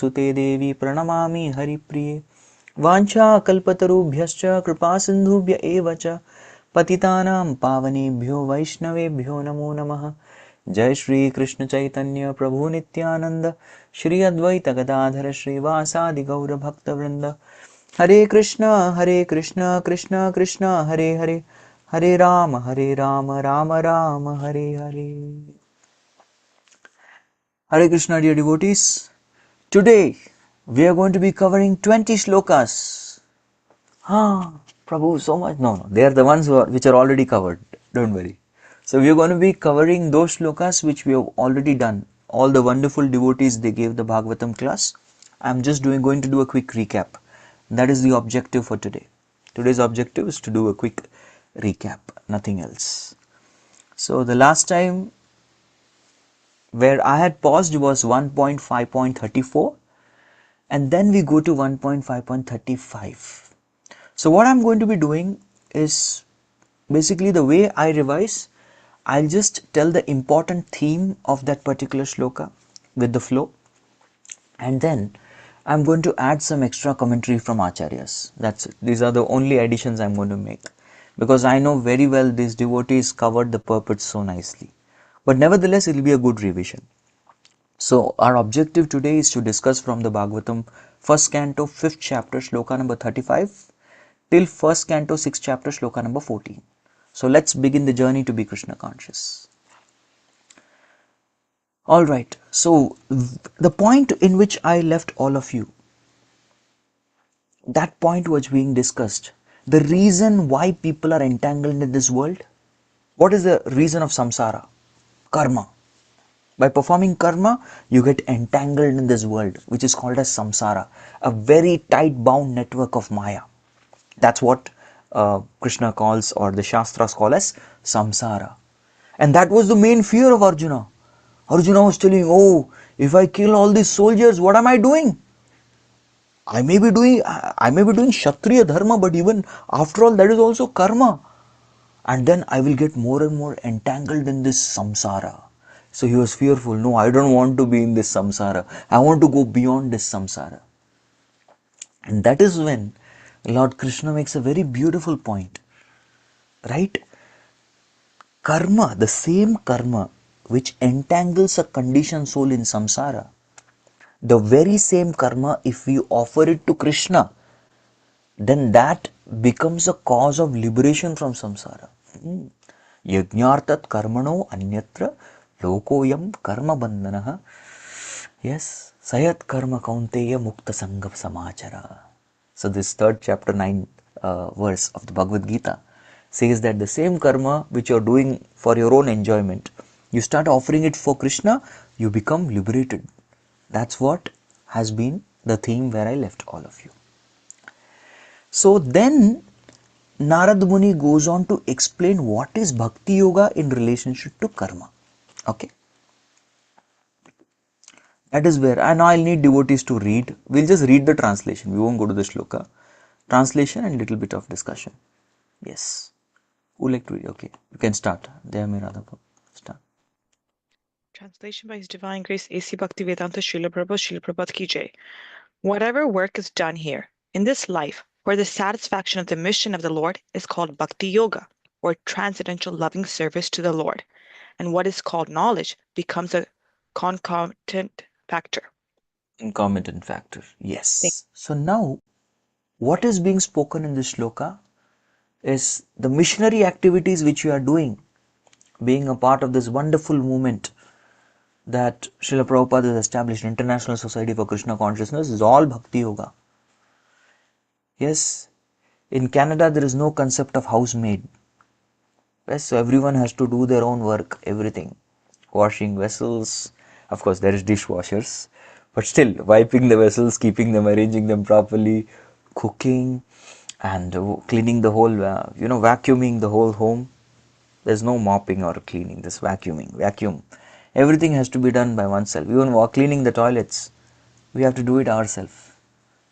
सुते देवी प्रणमामि हरिप्रिये वाञ्छा कल्पतरुभ्यश्च कृपा सिन्धुभ्य एव च पतितानां पावनेभ्यो वैष्णवेभ्यो नमो नमः। जय श्री कृष्ण चैतन्य प्रभु नित्यानंद श्री अद्वैत गदाधर श्रीवासादि गौर भक्तवृंद। हरे कृष्ण कृष्ण कृष्ण हरे हरे, हरे Ram Ram Ram Hare Hare. Hare Krishna, dear devotees. Today we are going to be covering 20 shlokas. Prabhu, so much. No, they are the ones which are already covered. Don't worry. So we are going to be covering those shlokas which we have already done. All the wonderful devotees, they gave the Bhagavatam class. I am just going to do a quick recap. That is the objective for today. Today's objective is to do a quick recap, nothing else. So the last time where I had paused was 1.5.34, and then we go to 1.5.35. So what I'm going to be doing is basically the way I revise. I'll just tell the important theme of that particular shloka with the flow, and then I'm going to add some extra commentary from acharyas. That's it. These are the only additions I'm going to make, because I know very well these devotees covered the purport so nicely, but nevertheless it will be a good revision. So our objective today is to discuss from the Bhagavatam, first canto, 5th chapter, shloka number 35 till first canto, 6th chapter, shloka number 14. So let's begin the journey to be Krishna conscious. Alright, so the point in which I left all of you, that point was being discussed. The reason why people are entangled in this world. What is the reason of samsara? Karma. By performing karma, you get entangled in this world, which is called as samsara, a very tight bound network of Maya. That's what Krishna calls, or the Shastras call as samsara. And that was the main fear of Arjuna. Arjuna was telling, oh, if I kill all these soldiers, what am I doing? I may be doing Kshatriya Dharma, but even after all, that is also karma. And then I will get more and more entangled in this samsara. So he was fearful. No, I don't want to be in this samsara. I want to go beyond this samsara. And that is when Lord Krishna makes a very beautiful point. Right? Karma, the same karma which entangles a conditioned soul in samsara, the very same karma, if we offer it to Krishna, then that becomes a cause of liberation from samsara. Yajnartat karmano anyatra lokoyam karma bandhanaha. Yes, sayat karma kaunteya mukta sangha samachara. So this third chapter 9 verse of the Bhagavad Gita says that the same karma which you are doing for your own enjoyment, you start offering it for Krishna, you become liberated. That's what has been the theme where I left all of you. So then Narad Muni goes on to explain what is Bhakti Yoga in relationship to karma. Okay. That is where, and I'll need devotees to read. We'll just read the translation. We won't go to the shloka. Translation and little bit of discussion. Yes. Who would like to read? Okay. You can start. Start. Translation by His Divine Grace A.C. Bhaktivedanta Swami Srila Prabhupada ki jai. Whatever work is done here, in this life, for the satisfaction of the mission of the Lord is called Bhakti Yoga, or transcendental loving service to the Lord. And what is called knowledge becomes a concomitant factor. Concomitant factor. Yes. So now, what is being spoken in this shloka is the missionary activities which you are doing, being a part of this wonderful movement that Srila Prabhupada has established, International Society for Krishna Consciousness, is all Bhakti Yoga. Yes, in Canada there is no concept of housemaid. Yes, so everyone has to do their own work, everything. Washing vessels, of course there is dishwashers, but still wiping the vessels, keeping them, arranging them properly, cooking and cleaning the whole, vacuuming the whole home. There's no mopping or cleaning, this vacuum. Everything has to be done by oneself. Even while cleaning the toilets, we have to do it ourselves.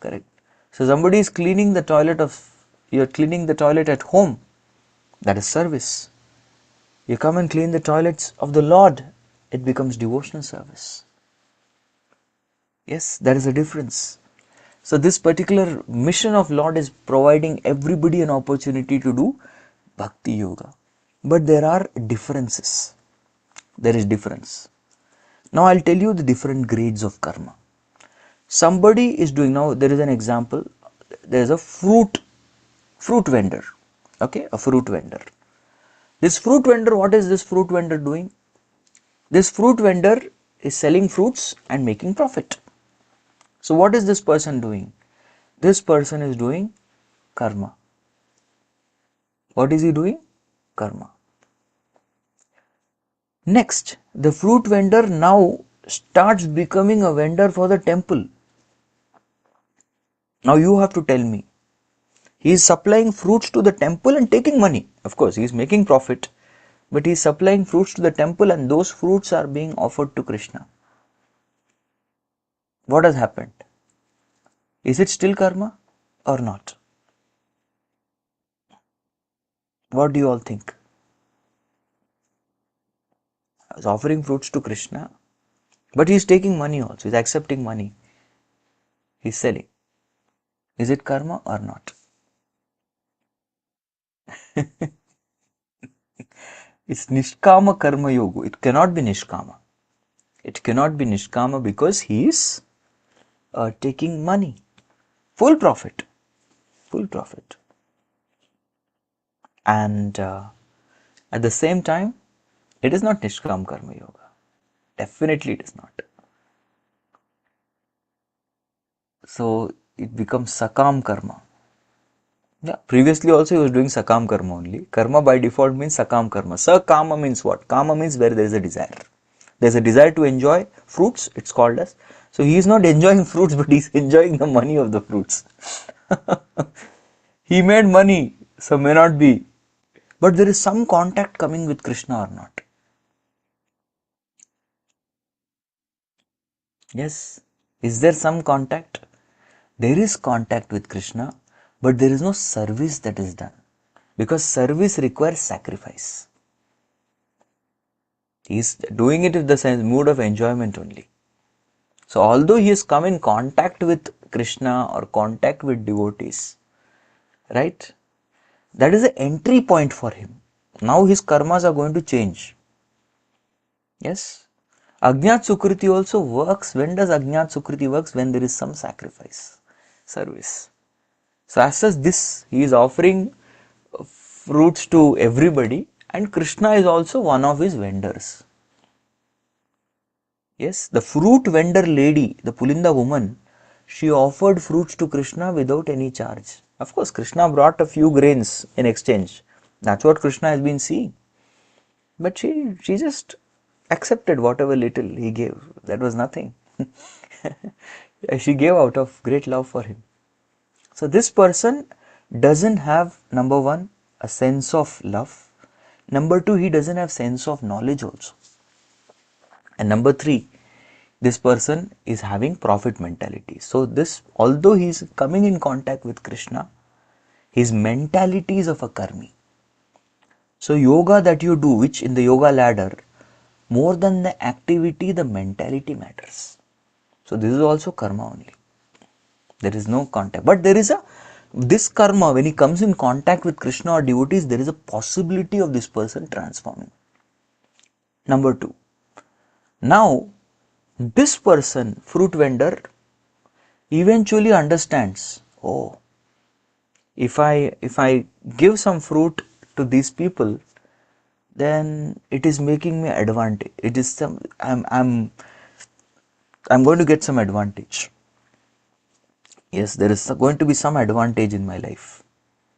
Correct. So somebody is cleaning the toilet you're cleaning the toilet at home. That is service. You come and clean the toilets of the Lord. It becomes devotional service. Yes, there is a difference. So this particular mission of Lord is providing everybody an opportunity to do Bhakti Yoga. But there are differences. There is difference. Now I'll tell you the different grades of karma. Somebody is doing, now there is an example, there is a fruit vendor. Okay, a fruit vendor. This fruit vendor, what is this fruit vendor doing? This fruit vendor is selling fruits and making profit. So what is this person doing? This person is doing karma. What is he doing? Karma. Next, the fruit vendor now starts becoming a vendor for the temple. Now you have to tell me. He is supplying fruits to the temple and taking money. Of course, he is making profit, but he is supplying fruits to the temple and those fruits are being offered to Krishna. What has happened? Is it still karma or not? What do you all think? He is offering fruits to Krishna, but he is taking money also. He is accepting money. He is selling. Is it karma or not? It's Nishkama Karma Yoga. It cannot be Nishkama. It cannot be Nishkama because he is taking money. Full profit. Full profit. And at the same time, it is not Nishkam Karma Yoga. Definitely it is not. So it becomes Sakam Karma. Yeah, previously also he was doing Sakam Karma only. Karma by default means Sakam Karma. Sakama means what? Kama means where there is a desire. There is a desire to enjoy fruits, it's called as. So he is not enjoying fruits, but he is enjoying the money of the fruits. He made money, so may not be. But there is some contact coming with Krishna or not? Yes. Is there some contact? There is contact with Krishna, but there is no service that is done. Because service requires sacrifice. He is doing it with the mood of enjoyment only. So although he has come in contact with Krishna or contact with devotees, right? That is the entry point for him. Now his karmas are going to change. Yes. Ajnat Sukriti also works. When does Ajnat Sukriti works? When there is some sacrifice, service. So as such this, he is offering fruits to everybody and Krishna is also one of his vendors. Yes, the fruit vendor lady, the Pulinda woman, she offered fruits to Krishna without any charge. Of course, Krishna brought a few grains in exchange. That's what Krishna has been seeing. But she just accepted whatever little he gave. That was nothing. She gave out of great love for him. So this person doesn't have, number one, a sense of love. Number two, he doesn't have sense of knowledge also. And number three, this person is having profit mentality. So this, although he is coming in contact with Krishna, his mentality is of a karmi. So yoga that you do, which in the yoga ladder, more than the activity, the mentality matters. So this is also karma only. There is no contact. But there is this karma, when he comes in contact with Krishna or devotees, there is a possibility of this person transforming. Number two. Now, this person, fruit vendor, eventually understands, oh, if I give some fruit to these people, then it is making me advantage. It is some I'm going to get some advantage. Yes, there is going to be some advantage in my life.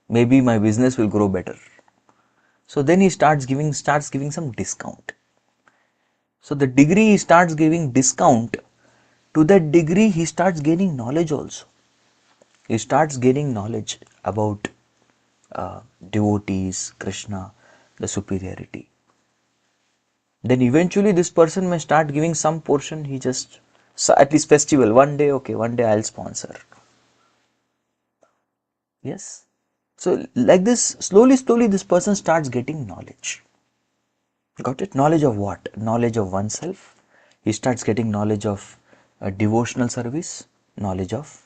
Maybe my business will grow better. So then he starts giving some discount. So the degree he starts giving discount, to that degree he starts gaining knowledge also. He starts gaining knowledge about devotees, Krishna, the superiority. Then eventually this person may start giving some portion, he just, so at least festival, one day, okay, one day I'll sponsor. Yes. So like this, slowly this person starts getting knowledge. Got it? Knowledge of what? Knowledge of oneself. He starts getting knowledge of a devotional service, knowledge of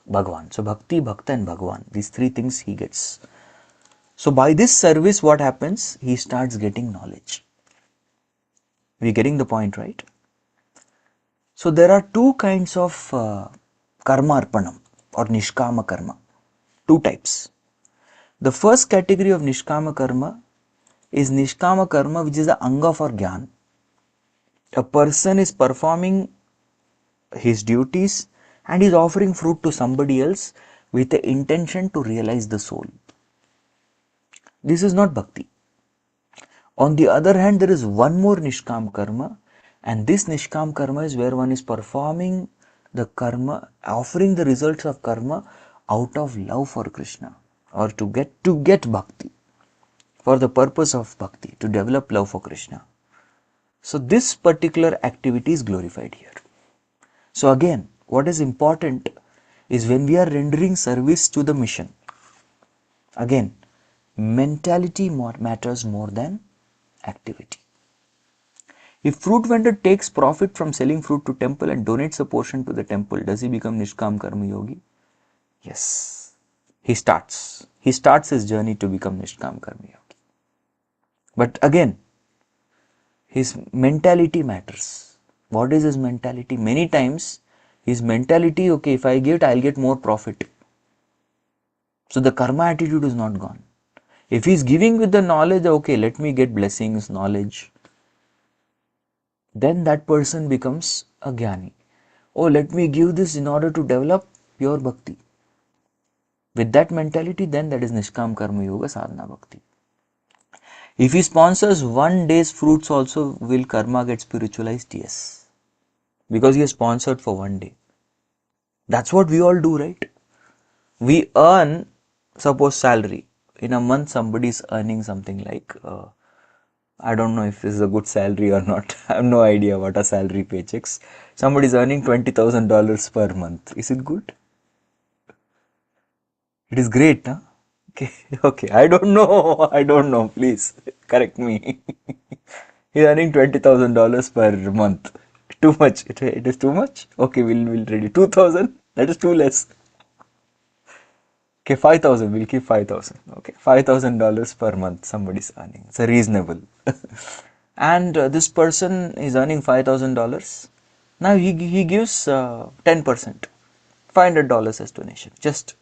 Bhagavan. So Bhakti, Bhakta and Bhagavan, these three things he gets. So by this service what happens? He starts getting knowledge. We getting the point, right? So there are two kinds of karma arpanam or nishkama karma. Two types. The first category of nishkama karma is nishkama karma, which is the anga for gyan. A person is performing his duties and is offering fruit to somebody else with the intention to realize the soul. This is not bhakti. On the other hand, there is one more nishkam karma, and this nishkam karma is where one is performing the karma, offering the results of karma out of love for Krishna, or to get bhakti, for the purpose of bhakti, to develop love for Krishna. So this particular activity is glorified here. So again, what is important is when we are rendering service to the mission, again, mentality matters more than activity. If fruit vendor takes profit from selling fruit to temple and donates a portion to the temple, does he become Nishkam Karma Yogi? Yes. He starts his journey to become Nishkam Karma Yogi. But again, his mentality matters. What is his mentality? Many times, his mentality, okay, if I give it, I'll get more profit. So the karma attitude is not gone. If he is giving with the knowledge, okay, let me get blessings, knowledge, then that person becomes a jnani. Oh, let me give this in order to develop pure bhakti. With that mentality, then that is Nishkam Karma Yoga Sadhana Bhakti. If he sponsors one day's fruits also, will karma get spiritualized? Yes. Because he is sponsored for one day. That's what we all do, right? We earn, suppose, salary. In a month, somebody is earning something like, I don't know if this is a good salary or not. I have no idea what are salary paychecks. Somebody is earning $20,000 per month. Is it good? It is great, huh? Okay, okay. I don't know. I don't know. Please correct me. He's earning $20,000 per month. Too much. It is too much. Okay, we'll ready 2,000. That is too less. Okay, 5,000. We'll keep 5,000. Okay, $5,000 per month. Somebody's earning. It's a reasonable. And this person is earning $5,000. Now he gives 10%, $500 as donation. Just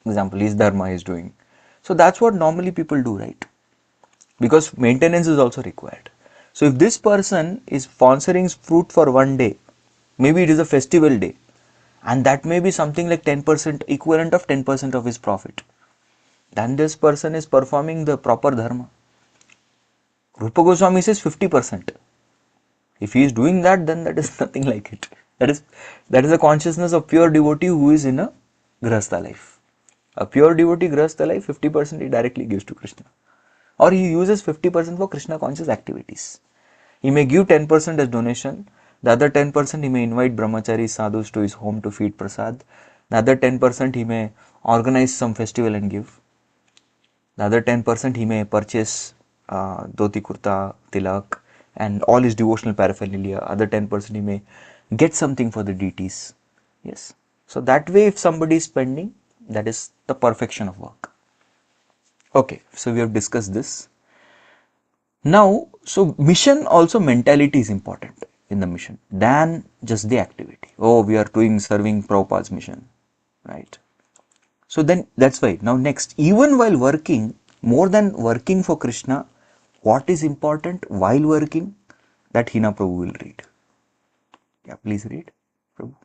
example, his dharma is doing. So that's what normally people do, right? Because maintenance is also required. So if this person is sponsoring fruit for one day, maybe it is a festival day, and that may be something like 10%, equivalent of 10% of his profit, then this person is performing the proper dharma. Rupa Goswami says 50%. If he is doing that, then that is nothing like it. That is a consciousness of pure devotee who is in a grahastha life. A pure devotee grahastha life, 50% he directly gives to Krishna. Or he uses 50% for Krishna conscious activities. He may give 10% as donation. The other 10% he may invite brahmacharis, sadhus to his home to feed prasad. The other 10% he may organize some festival and give. The other 10% he may purchase dhoti kurta, tilak and all his devotional paraphernalia. Other 10% he may get something for the deities. Yes. So that way if somebody is spending, that is the perfection of work. Okay, so we have discussed this. Now, so mission also mentality is important in the mission than just the activity. Oh, we are doing serving Prabhupada's mission, right? So then that's why now next, even while working, more than working for Krishna, what is important while working? That Hina Prabhu will read. Yeah, please read, Prabhu.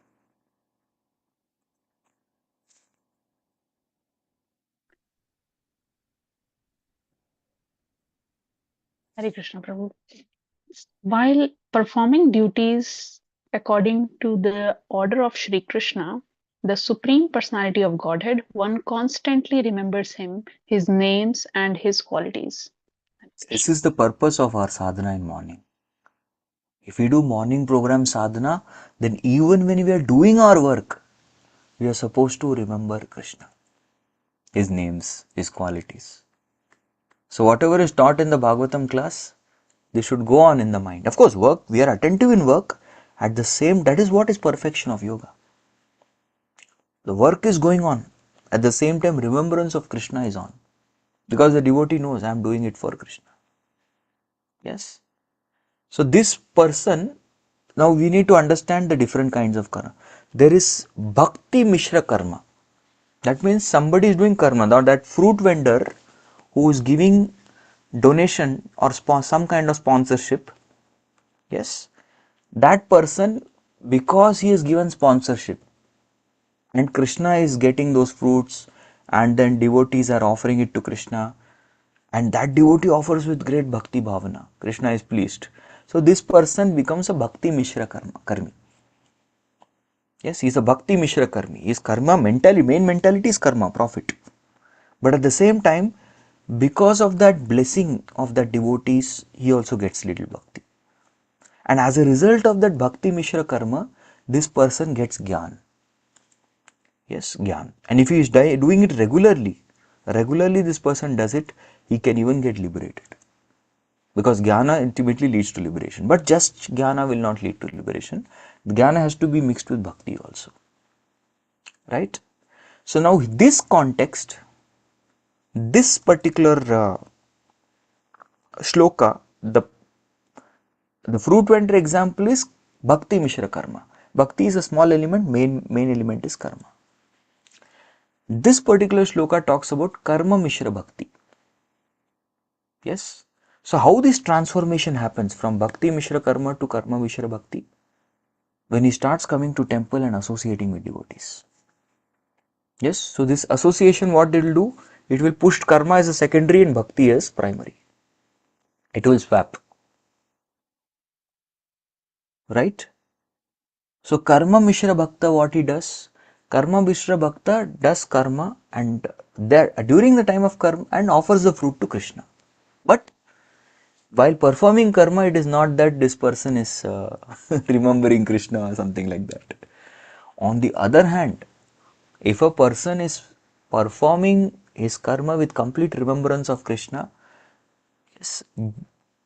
Hare Krishna Prabhu. While performing duties according to the order of Sri Krishna, the Supreme Personality of Godhead, one constantly remembers him, his names, and his qualities. This is the purpose of our sadhana in morning. If we do morning program sadhana, then even when we are doing our work, we are supposed to remember Krishna, his names, his qualities. So whatever is taught in the Bhagavatam class, they should go on in the mind. Of course, work, we are attentive in work, At the same, that is what is perfection of yoga. The work is going on. At the same time, remembrance of Krishna is on. Because the devotee knows I am doing it for Krishna. Yes. So this person, now we need to understand the different kinds of karma. There is Bhakti Mishra karma. That means somebody is doing karma. Now that fruit vendor who is giving donation or some kind of sponsorship, yes, that person, because he is given sponsorship and Krishna is getting those fruits and then devotees are offering it to Krishna and that devotee offers with great bhakti bhavana. Krishna is pleased. So this person becomes a Bhakti Mishra karmi. Yes, he is a Bhakti Mishra karmi. His karma mentality, main mentality is karma, profit. But at the same time, because of that blessing of that devotees, he also gets little bhakti. And as a result of that Bhakti Mishra karma, this person gets Gyan. Yes, Gyan. And if he is doing it regularly this person does it, he can even get liberated. Because Jnana ultimately leads to liberation. But just Jnana will not lead to liberation. Jnana has to be mixed with Bhakti also. Right? So now this context, this particular shloka, the fruit vendor example is Bhakti Mishra Karma. Bhakti is a small element, main element is Karma. This particular shloka talks about Karma Mishra Bhakti. Yes. So how this transformation happens from Bhakti Mishra Karma to Karma Mishra Bhakti? When he starts coming to temple and associating with devotees. Yes. So this association, what it will do? It will push karma as a secondary and bhakti as primary. It will swap. Right? So Karma Mishra Bhakta, what he does? Karma Mishra Bhakta does karma and there during the time of karma and offers the fruit to Krishna. But while performing karma, it is not that this person is remembering Krishna or something like that. On the other hand, if a person is performing his karma with complete remembrance of Krishna, yes,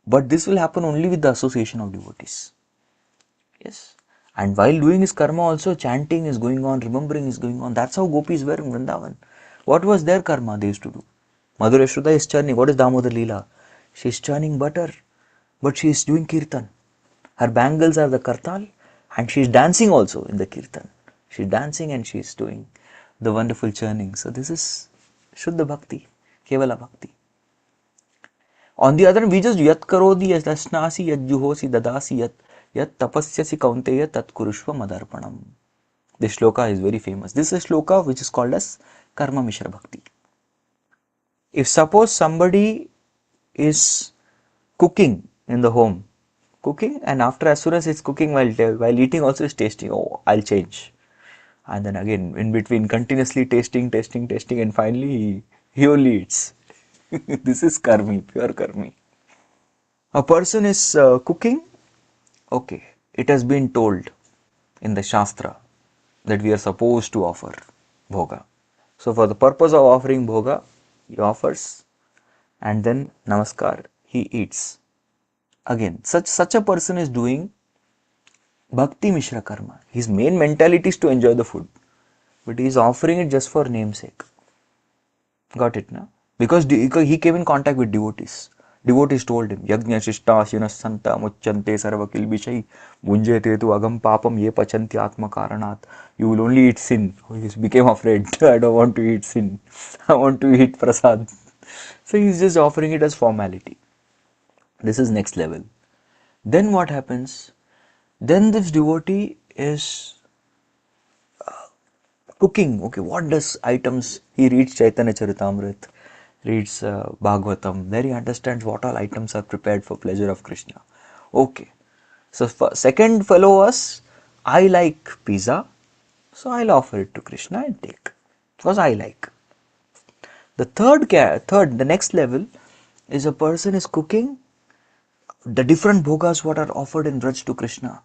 but this will happen only with the association of devotees. Yes. And while doing his karma also, chanting is going on, remembering is going on. That's how gopis were in Vrindavan. What was their karma they used to do? Madhura Shruta is churning. What is Damodar Leela? She is churning butter, but she is doing kirtan. Her bangles are the kartal and she is dancing also in the kirtan. She is dancing and she is doing the wonderful churning. So this is Shuddha Bhakti, Kevala Bhakti. On the other hand, we just yat karodi yat asnasi yat juhosi dadasi yat tapasyasi kaunteya tat kurushva madarpanam. This shloka is very famous. This is a shloka which is called as Karma Mishra Bhakti. If suppose somebody is cooking in the home, cooking and after as soon as it's cooking while eating also is tasting, oh, I'll change. And then again in between continuously tasting and finally he only eats. This is karmi, pure karmi. A person is cooking, okay, it has been told in the Shastra that we are supposed to offer bhoga. So for the purpose of offering bhoga, he offers and then namaskar, he eats. Again, such a person is doing Bhakti Mishra Karma. His main mentality is to enjoy the food, but he is offering it just for namesake. Got it, na? Because he came in contact with devotees. Devotees told him, Yajna Shishta Shinas Santa Muchante Sarva Kilbishai Munjete tu Agam Papam Ye Pachanti Atma Karanat. You will only eat sin. He became afraid. I don't want to eat sin. I want to eat prasad. So he's just offering it as formality. This is next level. Then what happens? Then this devotee is cooking. Okay, what does items? He reads Chaitanya Charitamrita, reads Bhagavatam. There he understands what all items are prepared for pleasure of Krishna. Okay, so second fellow was, I like pizza, so I'll offer it to Krishna and take, because I like. The the next level is a person is cooking the different bhogas what are offered in Vraj to Krishna.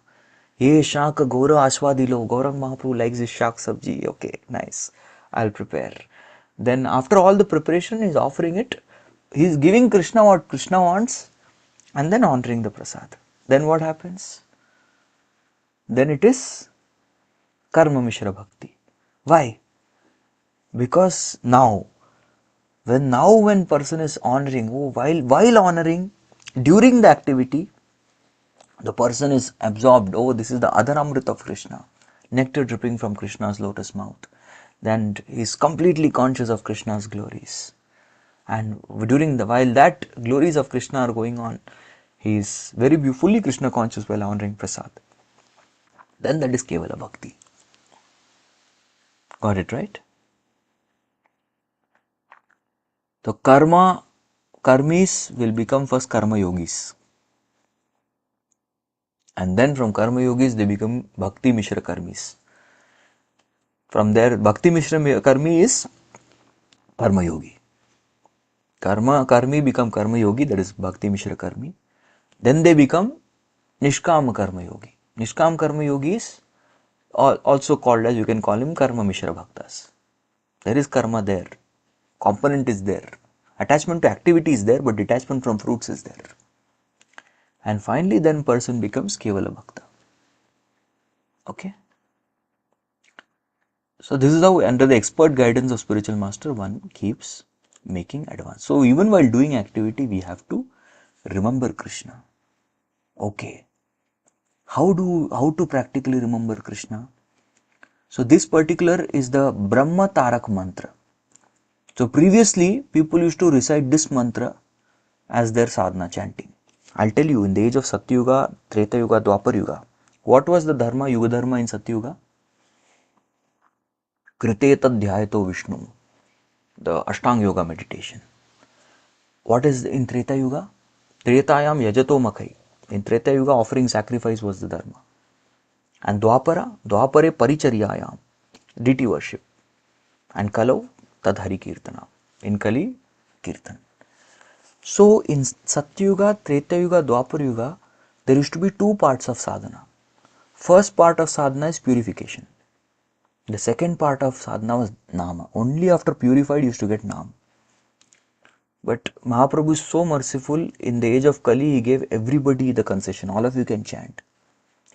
Ye shak gora ashwadilo. Gaurang Mahaprabhu likes this shak sabji. Okay, nice. I'll prepare. Then after all the preparation, he's offering it. He's giving Krishna what Krishna wants and then honoring the prasad. Then what happens? then it is Karma Mishra Bhakti. Why? Because now when person is honoring, while honoring, during the activity, the person is absorbed. Oh, this is the other Amrit of Krishna, nectar dripping from Krishna's lotus mouth. Then he is completely conscious of Krishna's glories. And while that glories of Krishna are going on, he is very fully Krishna conscious while honoring Prasad. Then that is Kevala Bhakti. Got it right? So karmis will become first karma yogis. And then from karma yogis they become bhakti mishra karmis. From there bhakti mishra karmi is karma yogi. Karmi become karma yogi, that is bhakti mishra karmi. Then they become nishkam karma yogi. Nishkam karma yogi is also called as, you can call him karma mishra bhaktas. There is karma there. Component is there. Attachment to activity is there, but detachment from fruits is there. And finally then person becomes Kevala Bhakta. Okay. So this is how under the expert guidance of spiritual master one keeps making advance. So even while doing activity we have to remember Krishna. Okay. How to practically remember Krishna? So this particular is the Brahma Tarak mantra. So previously people used to recite this mantra as their sadhana chanting. I'll tell you, in the age of Satyuga, Treta Yuga, Dwapar Yuga, what was the dharma, Yuga dharma in Satyuga? Krite tad dhyayato Vishnu, the Ashtanga Yoga meditation. What is in Treta Yuga? Tretayam yajato makai. In Treta Yuga, offering sacrifice was the dharma. And Dwapare paricharyayam, deity worship. And Kalau, tad hari kirtana. In Kali, kirtan. So in Satyuga, Treta Yuga, Dwapar Yuga, there used to be two parts of sadhana. First part of sadhana is purification. The second part of sadhana was nama. Only after purified you used to get nam. But Mahaprabhu is so merciful, in the age of Kali he gave everybody the concession. All of you can chant.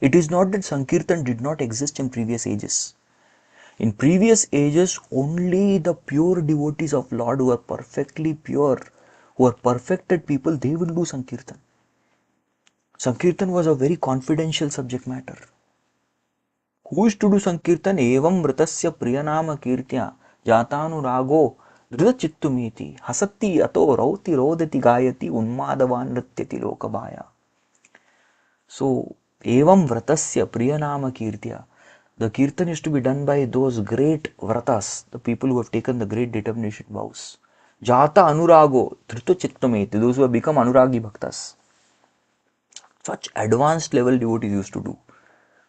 It is not that Sankirtan did not exist in previous ages. In previous ages, only the pure devotees of Lord who are perfectly pure, who are perfected people, they will do Sankirtan. Sankirtan was a very confidential subject matter. Who is to do Sankirtan? Evam mritasya priyanama kirtya jatanurago dhrita hasati ato rauti rodati gayati unmadavan nrityati lokabhaya. So, evam vratasya priyanama kirtya. The kirtan is to be done by those great vratas, the people who have taken the great determination vows. Jata anurago dhrita those who have become anuragi bhaktas. Such advanced level devotees used to do.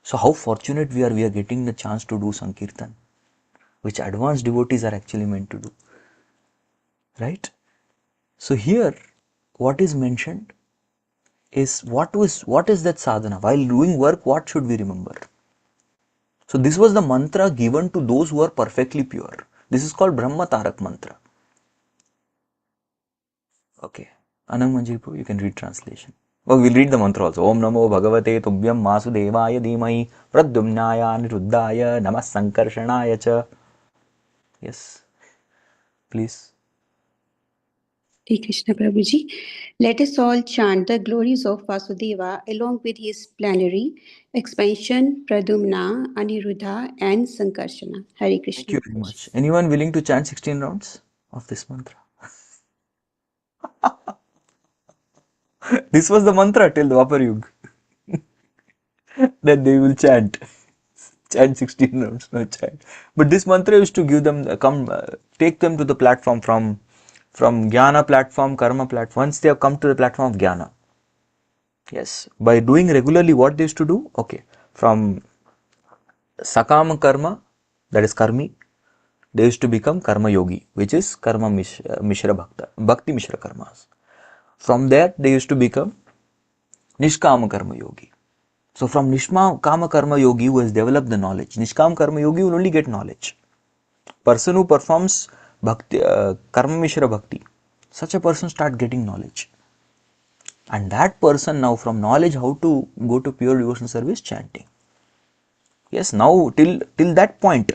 So how fortunate we are getting the chance to do Sankirtan, which advanced devotees are actually meant to do. Right? So here, what is mentioned is what is that sadhana? While doing work, what should we remember? So this was the mantra given to those who are perfectly pure. This is called Brahma Tarak mantra. Okay. Anang Manjirpur, you can read translation. Well, we'll read the mantra also. Om Namo Bhagavate Tubhyam Masudevaya Dhimai Pradyumnaya Niruddhaya Namah Sankarshanaya Cha. Yes. Please. Hare Krishna Prabhuji. Let us all chant the glories of Vasudeva along with his plenary, expansion, Pradyumna, Aniruddha and Sankarshana. Hare Krishna. Thank you very much. Anyone willing to chant 16 rounds of this mantra? This was the mantra till Dwapar Yuga. That they will chant 16 rounds, no chant. But this mantra used to give them, take them to the platform from Jnana platform, Karma platform. Once they have come to the platform of Jnana. Yes, by doing regularly what they used to do? Okay, from Sakama Karma, that is Karmi, they used to become Karma Yogi, which is Karma Mishra Bhakta, Bhakti Mishra Karmas. From there, they used to become Nishkama Karma Yogi. So from Nishkama Karma Yogi who has developed the knowledge, Nishkama Karma Yogi will only get knowledge. Person who performs Bhakti, Karma Mishra Bhakti, such a person start getting knowledge. And that person now from knowledge how to go to pure devotional service, chanting. Yes, now till that point,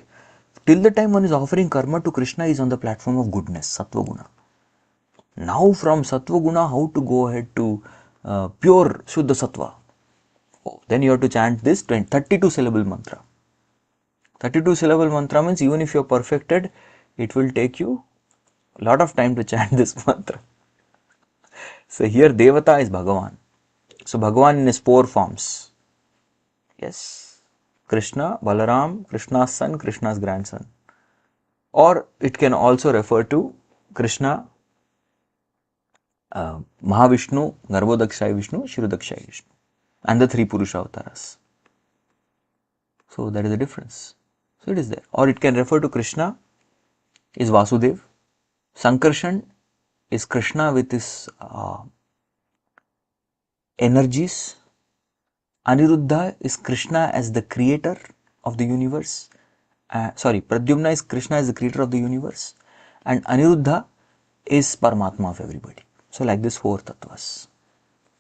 till the time one is offering karma to Krishna is on the platform of goodness, Sattva Guna. Now from Sattva Guna, how to go ahead to pure Shuddha Sattva? Oh, then you have to chant this 32 syllable mantra. 32 syllable mantra means even if you are perfected, it will take you a lot of time to chant this mantra. So here Devata is Bhagavan. So Bhagavan in his 4 forms. Yes. Krishna, Balaram, Krishna's son, Krishna's grandson. Or it can also refer to Krishna, Mahavishnu, Garbhodakshaya Vishnu, Shirodakshaya Vishnu, and the 3 Purusha avatars. So that is the difference. So it is there. Or it can refer to Krishna is Vasudev. Sankarshan is Krishna with his energies. Aniruddha is Krishna as the creator of the universe. Pradyumna is Krishna as the creator of the universe. And Aniruddha is Paramatma of everybody. So like this 4 tattvas.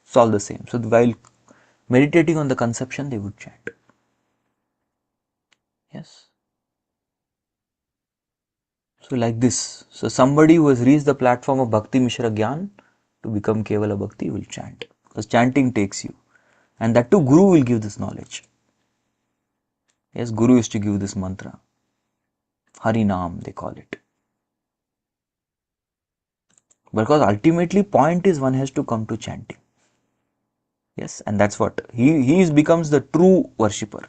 It's all the same. So while meditating on the conception, they would chant. Yes. So like this. So somebody who has reached the platform of Bhakti Mishra Gyan to become Kevala Bhakti will chant. Because chanting takes you. And that too Guru will give this knowledge. Yes, Guru is to give this mantra. Harinam they call it. Because ultimately point is one has to come to chanting. Yes, and that's what. He becomes the true worshipper.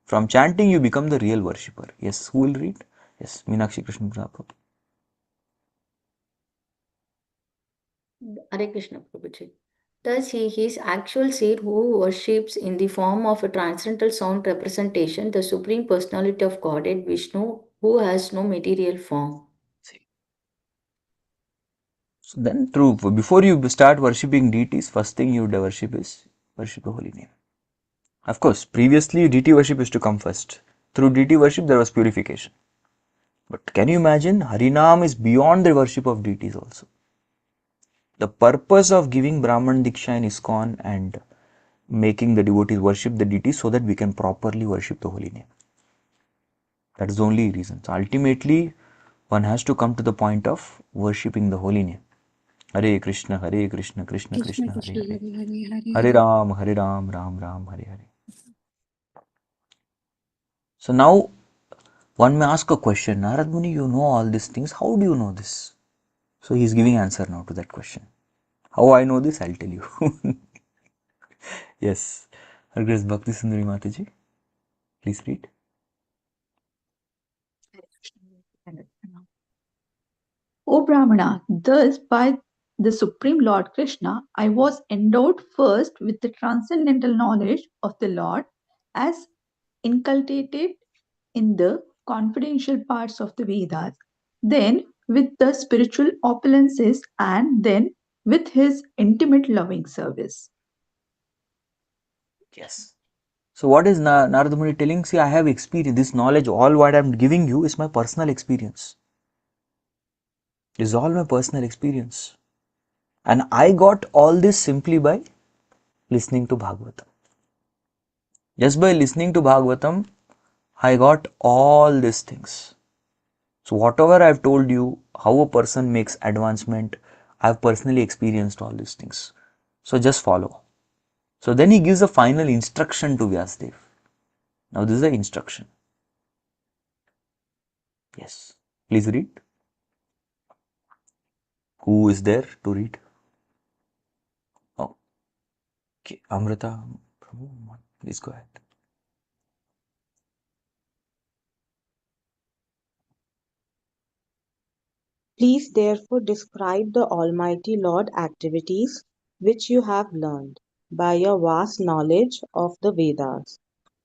From chanting you become the real worshipper. Yes, who will read? Yes, Meenakshi Krishna Prabhu. Hare Krishna Prabhuji. Thus he is actual seed who worships in the form of a transcendental sound representation, the Supreme Personality of Godhead Vishnu, who has no material form. So then true, before you start worshipping deities, first thing you would worship is worship the holy name. Of course, previously deity worship used to come first. Through deity worship there was purification. But can you imagine, Harinam is beyond the worship of deities also. The purpose of giving Brahman Diksha in ISKCON and making the devotees worship the deities so that we can properly worship the holy name. That is the only reason. So ultimately, one has to come to the point of worshipping the holy name. Hare Krishna, Krishna Krishna Krishna, Hare Krishna, Hare. Hare Hare, Hare Ram, Ram Ram, Hare Hare. So now one may ask a question, Narad Muni, you know all these things, how do you know this? So he is giving answer now to that question. How I know this, I'll tell you. Yes. Her Grace Bhakti Sundari Mataji, please read. O Brahmana, thus by the Supreme Lord Krishna, I was endowed first with the transcendental knowledge of the Lord as inculcated in the confidential parts of the Vedas, then with the spiritual opulences, and then with his intimate loving service. Yes. So what is Narada Muni telling? See, I have experience, this knowledge, all what I am giving you is my personal experience. This is all my personal experience. And I got all this simply by listening to Bhagavatam. Just by listening to Bhagavatam, I got all these things. So whatever I have told you, how a person makes advancement, I have personally experienced all these things. So just follow. So then he gives a final instruction to Vyasdev. Now this is the instruction. Yes. Please read. Who is there to read? Oh, okay. Amrita, Prabhu, please go ahead. Please therefore describe the Almighty Lord activities which you have learned by your vast knowledge of the Vedas,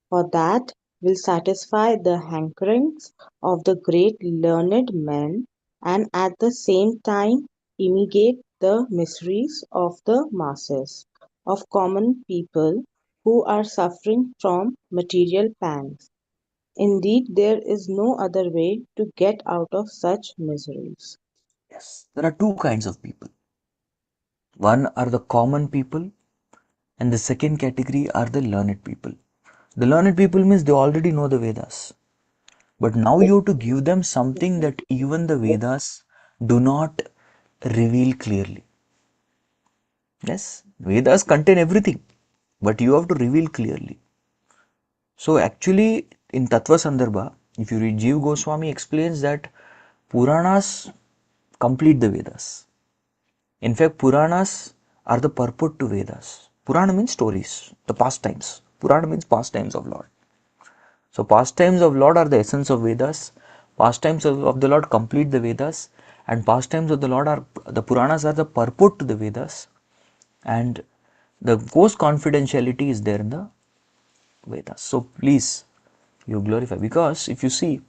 for that will satisfy the hankerings of the great learned men and at the same time mitigate the miseries of the masses of common people who are suffering from material pangs. Indeed, there is no other way to get out of such miseries. Yes. There are two kinds of people. One are the common people and the second category are the learned people. The learned people means they already know the Vedas. But now you have to give them something that even the Vedas do not reveal clearly. Yes, Vedas contain everything, but you have to reveal clearly. So actually in Tattva Sandarbha, if you read Jiva Goswami explains that Puranas complete the Vedas. In fact, Puranas are the purport to Vedas. Purana means stories, the pastimes. Purana means pastimes of Lord. So pastimes of Lord are the essence of Vedas. Pastimes of the Lord complete the Vedas, and pastimes of the Lord are the Puranas are the purport to the Vedas, and the most confidentiality is there in the Vedas. So please, you glorify, because if you see,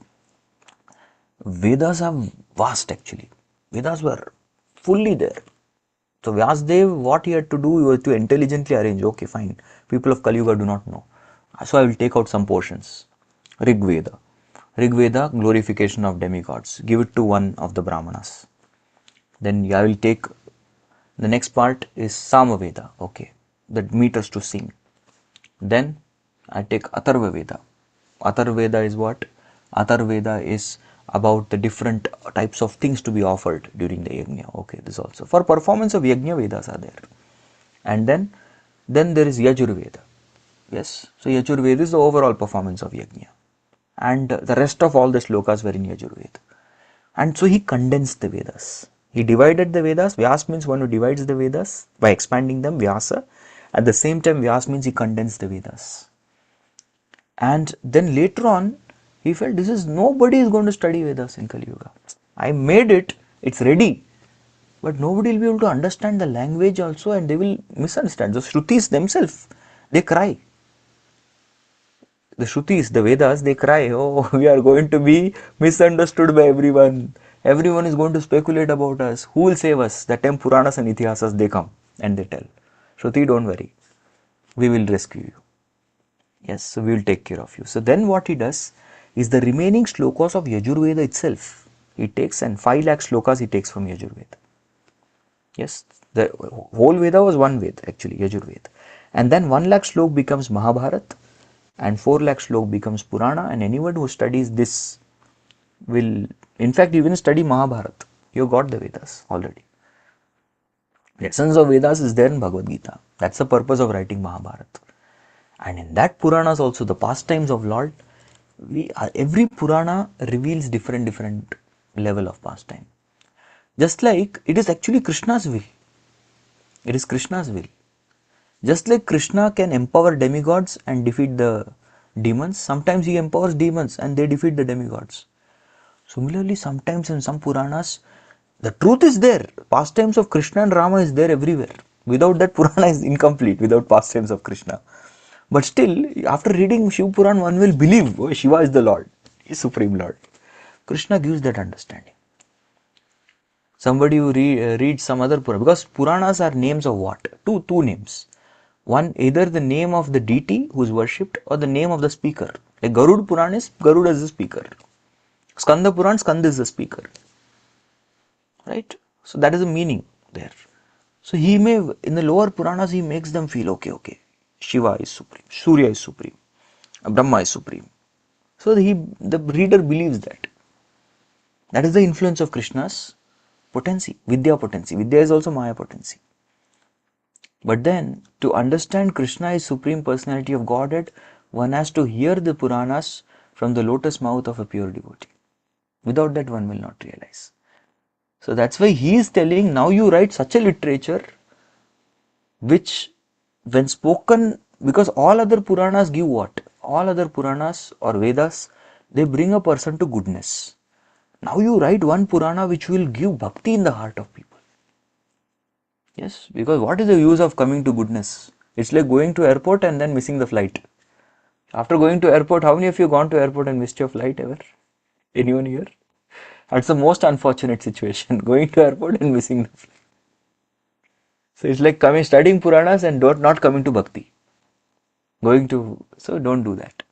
Vedas are vast actually. Vedas were fully there. So Vyasdev, what he had to do was to intelligently arrange, okay fine, people of Kali Yuga do not know. So I will take out some portions. Rig Veda. Rig Veda, glorification of demigods. Give it to one of the Brahmanas. Then I will take, the next part is Samaveda, okay, that meters to sing. Then I take Atharva Veda. Atharva Veda is what? Atharva Veda is about the different types of things to be offered during the yajna. Okay, this also. For performance of yajna, Vedas are there. And then there is Yajurveda. Yes, so Yajurveda is the overall performance of yajna. And the rest of all the slokas were in Yajurveda. And so he condensed the Vedas. He divided the Vedas. Vyas means one who divides the Vedas by expanding them, Vyasa. At the same time, Vyas means he condensed the Vedas. And then later on, he felt this is nobody is going to study Vedas in Kali Yuga. I made it, it's ready, but nobody will be able to understand the language also, and they will misunderstand. The Shrutis themselves, they cry. The Shrutis, the Vedas, they cry, oh, we are going to be misunderstood by everyone. Everyone is going to speculate about us. Who will save us? That time Puranas and Itihasas, they come and they tell, Shruti, don't worry. We will rescue you. Yes, so we will take care of you. So then what he does is the remaining slokas of Yajurveda itself. He takes, and 5 lakh slokas he takes from Yajurveda. Yes, the whole Veda was one Veda actually, Yajurveda. And then 1 lakh slok becomes Mahabharata, and 4 lakh slok becomes Purana, and anyone who studies this will, in fact, even study Mahabharata. You got the Vedas already. The essence of Vedas is there in Bhagavad Gita. That's the purpose of writing Mahabharata. And in that Puranas also, the pastimes of Lord, every Purana reveals different level of pastime. Just like it is actually Krishna's will. It is Krishna's will. Just like Krishna can empower demigods and defeat the demons, sometimes he empowers demons and they defeat the demigods. Similarly, sometimes in some Puranas, the truth is there. Pastimes of Krishna and Rama is there everywhere. Without that, Purana is incomplete, without pastimes of Krishna. But still, after reading Shiv Puran, one will believe, oh, Shiva is the Lord, he is Supreme Lord. Krishna gives that understanding. Somebody who reads some other Purana, because Puranas are names of what? Two names. One, either the name of the deity who is worshipped or the name of the speaker. Like Garud Puran is Garuda is the speaker. Skanda Puran, Skanda is the speaker. Right? So that is the meaning there. So he may, in the lower Puranas, he makes them feel, okay, Shiva is supreme, Surya is supreme, Brahma is supreme. So the reader believes that. That is the influence of Krishna's potency, Vidya potency. Vidya is also Maya potency. But then, to understand Krishna is Supreme Personality of Godhead, one has to hear the Puranas from the lotus mouth of a pure devotee. Without that, one will not realize. So that's why he is telling, now you write such a literature which, when spoken, because all other Puranas give what? All other Puranas or Vedas, they bring a person to goodness. Now you write one Purana which will give bhakti in the heart of people. Yes, because what is the use of coming to goodness? It's like going to airport and then missing the flight. After going to airport, how many of you gone to airport and missed your flight ever? Anyone here? That's the most unfortunate situation, going to airport and missing the flight. So it's like coming, studying Puranas and not coming to bhakti. So don't do that.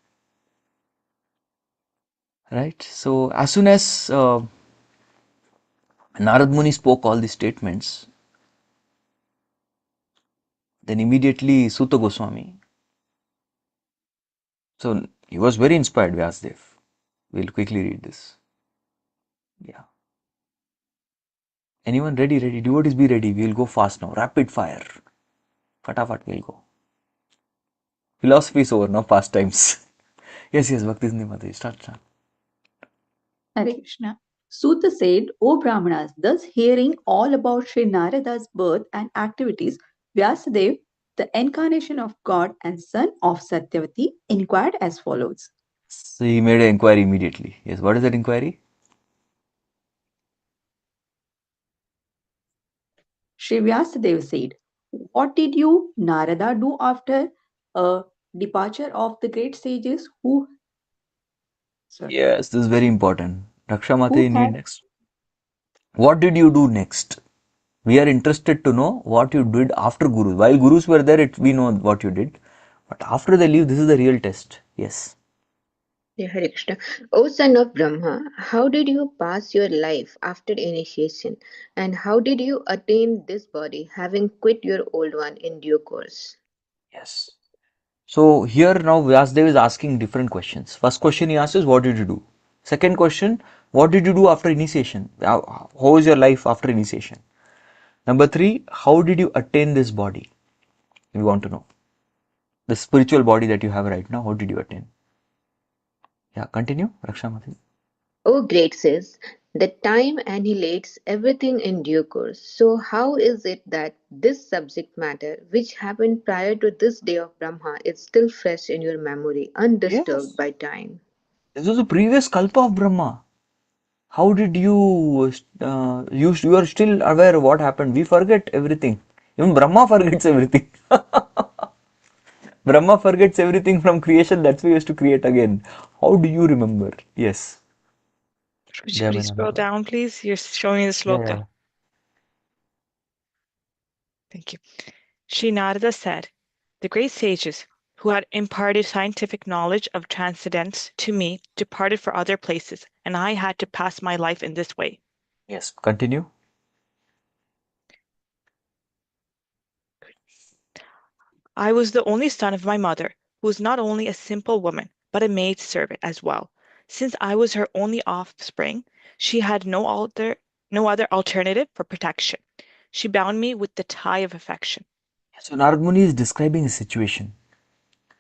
Right? So as soon as Narad Muni spoke all these statements, then immediately Sutta Goswami, So he was very inspired, Vyasdev. We'll quickly read this. Yeah. Anyone ready? Ready? Devotees be ready. We'll go fast now. Rapid fire. Fatafat we'll go. Philosophy is over now. Pastimes. Yes, yes. Bhakti Mataji. Start. Hare Krishna. Suta said, O Brahmanas, thus hearing all about Sri Narada's birth and activities, Vyasadeva, the incarnation of God and son of Satyavati, inquired as follows. So he made an inquiry immediately. Yes. What is that inquiry? Sri Vyasadeva said, what did you, Narada, do after a departure of the great sages who, Yes, this is very important. Raksha who Mataji need had next. What did you do next? We are interested to know what you did after Gurus. While Gurus were there, we know what you did. But after they leave, this is the real test. Yes. Yeah, Hare Krishna. O son of Brahma, how did you pass your life after initiation? And how did you attain this body, having quit your old one in due course? Yes. So here now Vyasdev is asking different questions. First question he asks is, what did you do? Second question, what did you do after initiation? How was your life after initiation? Number 3, how did you attain this body? We want to know. The spiritual body that you have right now, how did you attain? Yeah, continue, Rakshamati. O great says, the time annihilates everything in due course. So how is it that this subject matter, which happened prior to this day of Brahma, is still fresh in your memory, undisturbed Yes. by time? This was the previous kalpa of Brahma. How did you are still aware of what happened? We forget everything. Even Brahma forgets everything. Brahma forgets everything from creation. That's why he has to create again. How do you remember? Yes. Prabhuji, could you scroll down, please? You're showing the sloka. Yeah. Thank you. Sri Narada said, the great sages who had imparted scientific knowledge of transcendence to me departed for other places, and I had to pass my life in this way. Yes. Continue. I was the only son of my mother, who was not only a simple woman, but a maid servant as well. Since I was her only offspring, she had no other alternative for protection. She bound me with the tie of affection. So Narad Muni is describing a situation.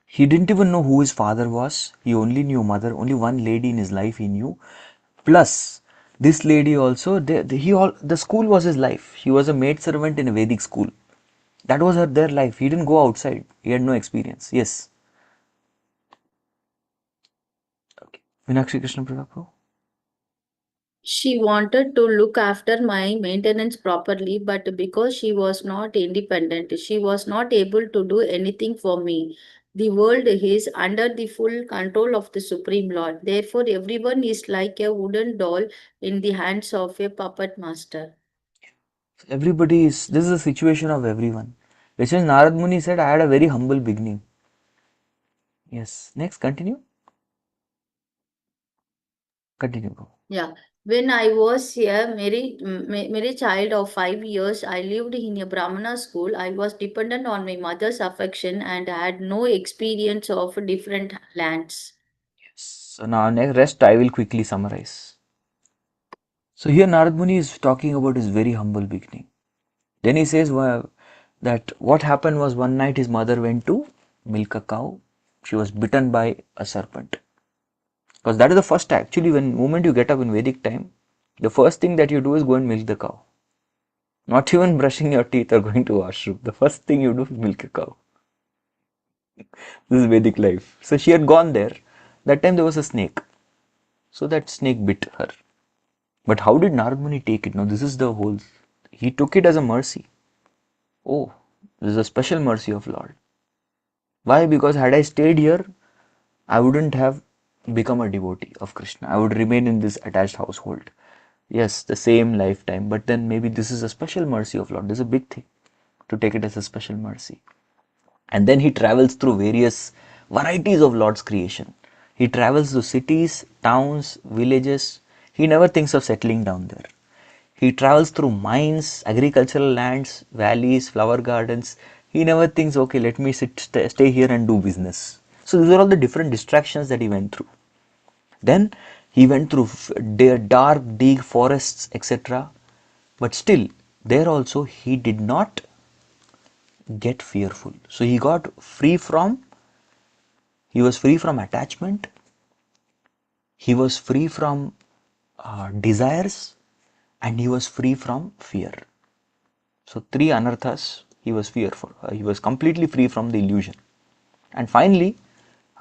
He didn't even know who his father was. He only knew mother. Only one lady in his life he knew. Plus, this lady also, the school was his life. He was a maid servant in a Vedic school. That was their life. He didn't go outside. He had no experience. Yes. Okay. Meenakshi Krishna Prabhu. She wanted to look after my maintenance properly, but because she was not independent, she was not able to do anything for me. The world is under the full control of the Supreme Lord. Therefore, everyone is like a wooden doll in the hands of a puppet master. This is a situation of everyone. Which is Narad Muni said, I had a very humble beginning. Yes. Next, continue. Continue. Yeah. When I was a merry child of 5 years, I lived in a Brahmana school. I was dependent on my mother's affection and had no experience of different lands. Yes. So now next rest I will quickly summarize. So here Narad Muni is talking about his very humble beginning. Then he says that what happened was one night his mother went to milk a cow. She was bitten by a serpent. Because that is the first actually when moment you get up in Vedic time, the first thing that you do is go and milk the cow. Not even brushing your teeth or going to washroom. The first thing you do is milk a cow. This is Vedic life. So she had gone there. That time there was a snake. So that snake bit her. But how did Narad Muni take it? Now this is the whole. He took it as a mercy. Oh, this is a special mercy of Lord. Why? Because had I stayed here, I wouldn't have become a devotee of Krishna. I would remain in this attached household. Yes, the same lifetime. But then maybe this is a special mercy of Lord. This is a big thing to take it as a special mercy. And then he travels through various varieties of Lord's creation. He travels to cities, towns, villages. He never thinks of settling down there. He travels through mines, agricultural lands, valleys, flower gardens. He never thinks, okay, let me stay here and do business. So these are all the different distractions that he went through. Then he went through dark, deep forests, etc. But still, there also he did not get fearful. So he was free from attachment, he was free from desires, and he was free from fear. So 3 anarthas he was fearful. He was completely free from the illusion. And finally,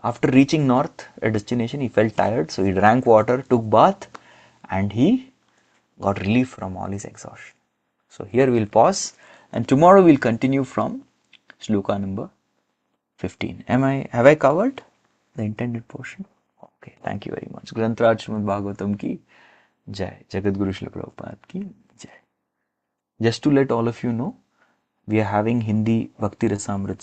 after reaching north, a destination, he felt tired, so he drank water, took bath, and he got relief from all his exhaustion. So here we'll pause, and tomorrow we'll continue from shloka number 15. Have I covered the intended portion? Okay, thank you very much. Grantraj Srimad Bhagavatam ki jai. Jagadguru Srila Prabhupada ki jai. Just to let all of you know, we are having Hindi Bhakti Rasamrit